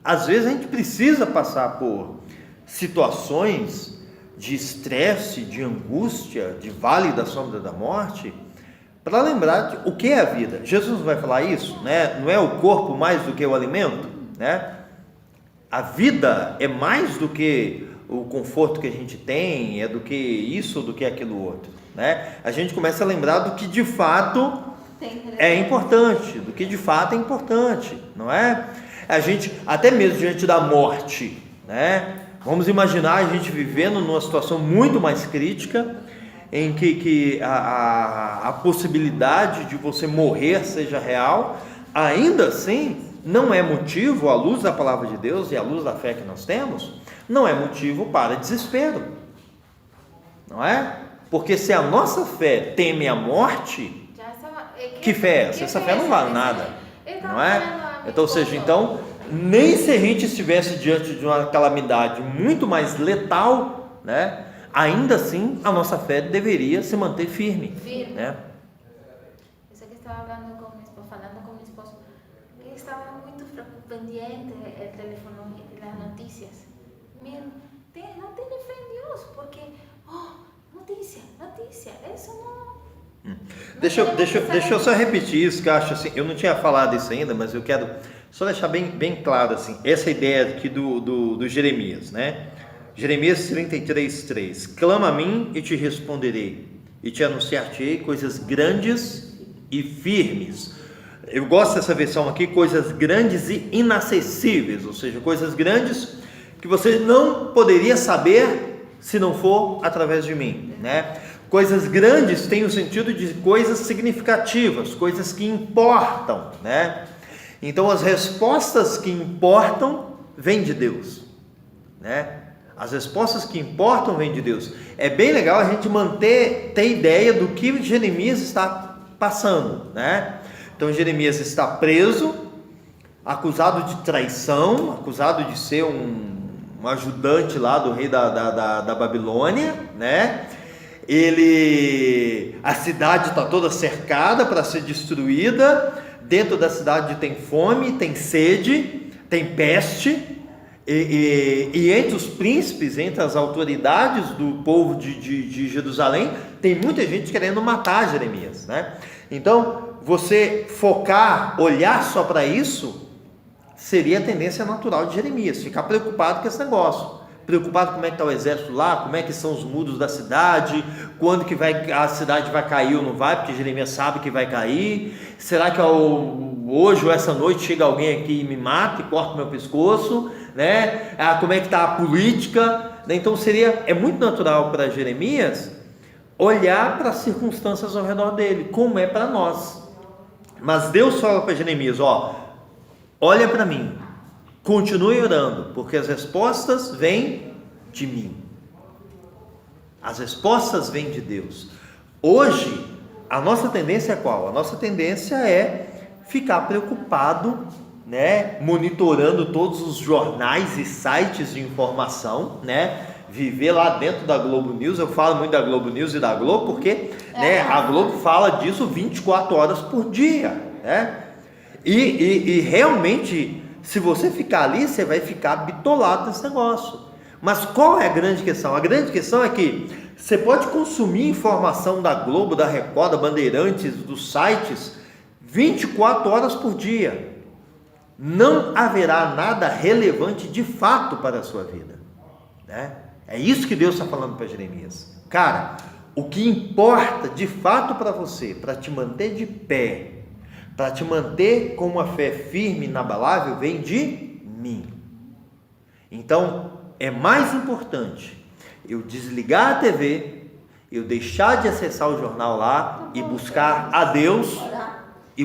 às vezes a gente precisa passar por situações de estresse, de angústia, de vale da sombra da morte, para lembrar de o que é a vida. Jesus vai falar isso, né? Não é o corpo mais do que o alimento, né? A vida é mais do que o conforto que a gente tem, é do que isso, do que aquilo outro, né? A gente começa a lembrar do que de fato é importante, do que de fato é importante, não é? A gente, até mesmo diante da morte, né? Vamos imaginar a gente vivendo numa situação muito mais crítica, em que a possibilidade de você morrer seja real, ainda assim, não é motivo, à luz da palavra de Deus e à luz da fé que nós temos, não é motivo para desespero, não é? Porque se a nossa fé teme a morte, que fé é essa? Essa fé não vale nada, não é? Então, ou seja, nem se a gente estivesse diante de uma calamidade muito mais letal, né? Ainda assim, a nossa fé deveria se manter firme. Né? Isso que estava falando com meu esposo, ele estava muito pendiente, ele telefonou das notícias. Não tenho fé em Deus, porque, notícia, isso não... Deixa eu só repetir isso, que eu acho assim, eu não tinha falado isso ainda, mas eu quero só deixar bem claro, assim, essa ideia aqui do Jeremias, né? Jeremias 33:3, clama a mim e te responderei, e te anunciar-te-ei coisas grandes e firmes. Eu gosto dessa versão aqui, coisas grandes e inacessíveis, ou seja, coisas grandes que você não poderia saber se não for através de mim, né? Coisas grandes tem o sentido de coisas significativas, coisas que importam, né? Então as respostas que importam vêm de Deus, né? As respostas que importam vêm de Deus. É bem legal a gente ter ideia do que Jeremias está passando, né? Então Jeremias está preso, acusado de traição, acusado de ser um ajudante lá do rei da Babilônia, né? A cidade está toda cercada para ser destruída. Dentro da cidade tem fome, tem sede, tem peste. E entre os príncipes, entre as autoridades do povo de Jerusalém, tem muita gente querendo matar Jeremias, né? Então, você focar, olhar só para isso, seria a tendência natural de Jeremias, ficar preocupado com esse negócio, preocupado como é que está o exército lá, como é que são os muros da cidade, quando que a cidade vai cair ou não vai, porque Jeremias sabe que vai cair, será que hoje ou essa noite chega alguém aqui e me mata e corta o meu pescoço, né? Como é que está a política, né? Então é muito natural para Jeremias olhar para as circunstâncias ao redor dele, como é para nós. Mas Deus fala para Jeremias, olha para mim, continue orando, porque as respostas vêm de mim, as respostas vêm de Deus. Hoje, a nossa tendência é qual? A nossa tendência é ficar preocupado, né, monitorando todos os jornais e sites de informação, né, viver lá dentro da Globo News. Eu falo muito da Globo News e da Globo porque né, a Globo fala disso 24 horas por dia, né? E realmente, se você ficar ali, você vai ficar bitolado nesse negócio. Mas qual é a grande questão? A grande questão é que você pode consumir informação da Globo, da Record, da Bandeirantes, dos sites 24 horas por dia. Não haverá nada relevante de fato para a sua vida, né? É isso que Deus está falando para Jeremias. Cara, o que importa de fato para você, para te manter de pé, para te manter com uma fé firme e inabalável, vem de mim. Então, é mais importante eu desligar a TV, eu deixar de acessar o jornal lá e buscar a Deus, e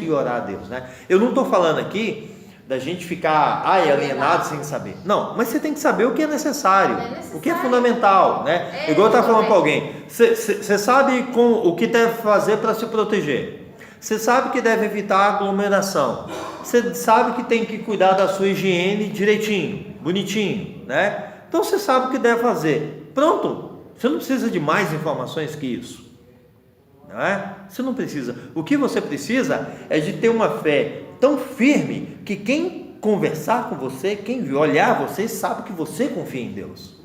orar a Deus, né? Eu não estou falando aqui da gente ficar alienado sem saber. Não, mas você tem que saber o que é necessário, o que é fundamental, né? Igual eu estava falando para alguém, você sabe o que deve fazer para se proteger. Você sabe que deve evitar aglomeração. Você sabe que tem que cuidar da sua higiene direitinho, bonitinho, né? Então você sabe o que deve fazer. Pronto. Você não precisa de mais informações que isso, não é? Você não precisa. O que você precisa é de ter uma fé tão firme que quem conversar com você, quem olhar você, sabe que você confia em Deus.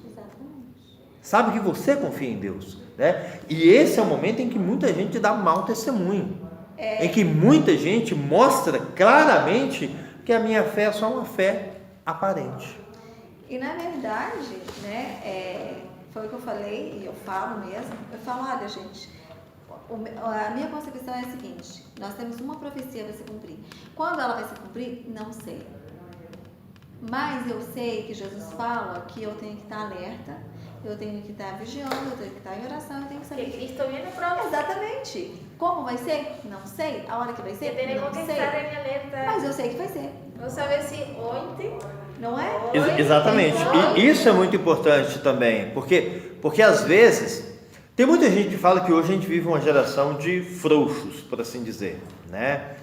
Sabe que você confia em Deus, né? E esse é o momento em que muita gente dá mau testemunho. Em que muita gente mostra claramente que a minha fé é só uma fé aparente. E na verdade, né, foi o que eu falei, e eu falo mesmo, olha gente, a minha concepção é a seguinte: nós temos uma profecia para se cumprir. Quando ela vai se cumprir, não sei. Mas eu sei que Jesus fala que eu tenho que estar alerta, eu tenho que estar vigiando, eu tenho que estar em oração, eu tenho que saber. Que Cristo viene pronto. Exatamente. Como vai ser? Não sei. A hora que vai ser? Tenemos que Não sei. estar em alerta. Mas eu sei que vai ser. Não sabe se ontem, não é? Exatamente. E isso é muito importante também, porque às vezes tem muita gente que fala que hoje a gente vive uma geração de frouxos, por assim dizer, né?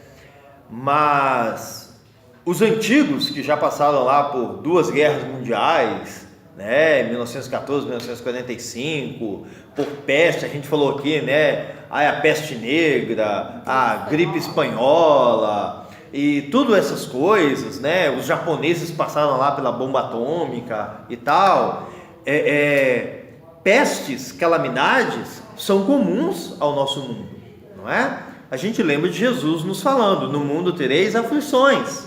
Mas os antigos que já passaram lá por 2 guerras mundiais, né, 1914, 1945, por peste, a gente falou aqui, né, a peste negra, a gripe espanhola e tudo essas coisas, né, os japoneses passaram lá pela bomba atômica e tal, pestes, calamidades são comuns ao nosso mundo, não é? A gente lembra de Jesus nos falando: no mundo tereis aflições.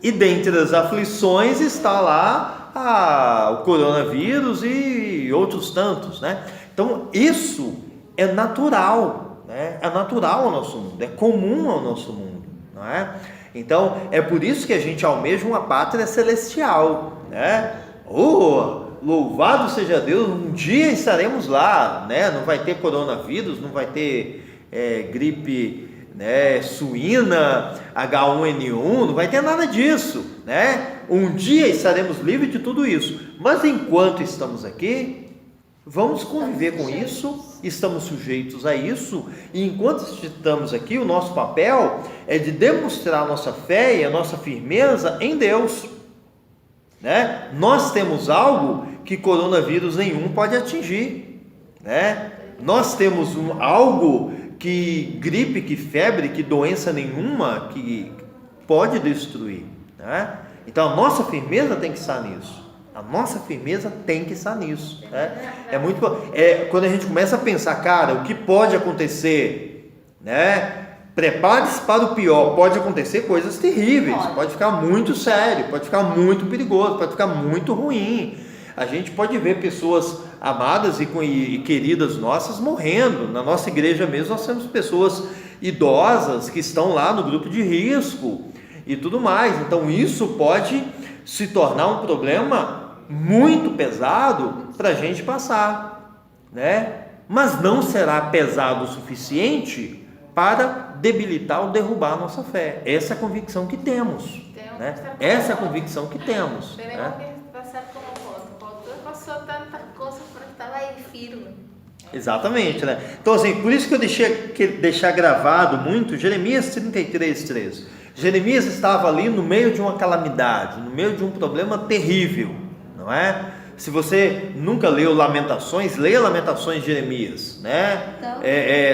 E dentre as aflições está lá o coronavírus e outros tantos, né? Então isso é natural, né? É natural ao nosso mundo, é comum ao nosso mundo, não é? Então é por isso que a gente almeja uma pátria celestial, né? Louvado seja Deus, um dia estaremos lá, né? Não vai ter coronavírus, não vai ter gripe, né, suína, H1N1, não vai ter nada disso, né? Um dia estaremos livres de tudo isso, mas enquanto estamos aqui, vamos conviver com isso, estamos sujeitos a isso, e enquanto estamos aqui, o nosso papel é de demonstrar a nossa fé e a nossa firmeza em Deus, né? Nós temos algo que coronavírus nenhum pode atingir, né? Nós temos algo que gripe, que febre, que doença nenhuma que pode destruir, né? Então a nossa firmeza tem que estar nisso. A nossa firmeza tem que estar nisso, né? É muito quando a gente começa a pensar, cara, o que pode acontecer, né? Prepare-se para o pior. Pode acontecer coisas terríveis, pode ficar muito sério, pode ficar muito perigoso, pode ficar muito ruim. A gente pode ver pessoas amadas e queridas nossas morrendo. Na nossa igreja mesmo nós temos pessoas idosas que estão lá no grupo de risco e tudo mais. Então isso pode se tornar um problema muito pesado para a gente passar, né? Mas não será pesado o suficiente para debilitar ou derrubar a nossa fé. Essa é a convicção que temos, né? Essa é a convicção que temos, né? Passou tantas coisas, mas estava aí firme. Exatamente, né? Então assim, por isso que eu deixar gravado muito Jeremias 33:13. Jeremias estava ali no meio de uma calamidade, no meio de um problema terrível, não é? Se você nunca leu Lamentações, leia Lamentações de Jeremias, né? Então,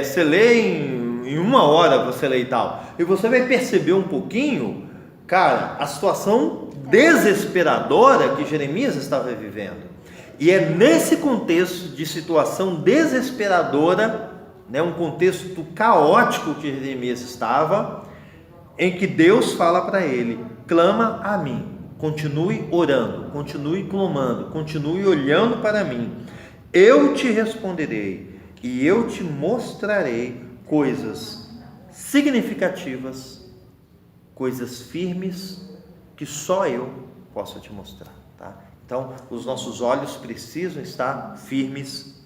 você lê em 1 hora, você lê e tal, e você vai perceber um pouquinho, cara, a situação desesperadora que Jeremias estava vivendo. E é nesse contexto de situação desesperadora, né, um contexto caótico que Jeremias estava, em que Deus fala para ele: clama a mim, continue orando, continue clamando, continue olhando para mim, eu te responderei e eu te mostrarei coisas significativas, coisas firmes que só eu posso te mostrar, tá? Então, os nossos olhos precisam estar firmes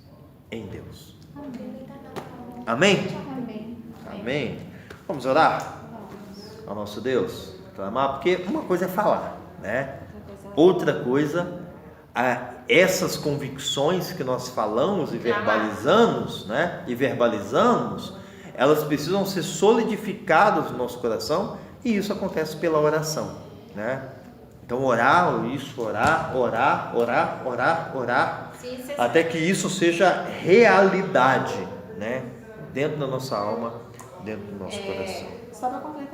em Deus. Amém? amém. Amém. Vamos orar ao nosso Deus, clamar, porque uma coisa é falar, né? Outra coisa, essas convicções que nós falamos e verbalizamos, né? E verbalizamos, elas precisam ser solidificadas no nosso coração, e isso acontece pela oração, né? Então orar, até que isso seja realidade, né? Dentro da nossa alma, dentro do nosso coração. Só para completar.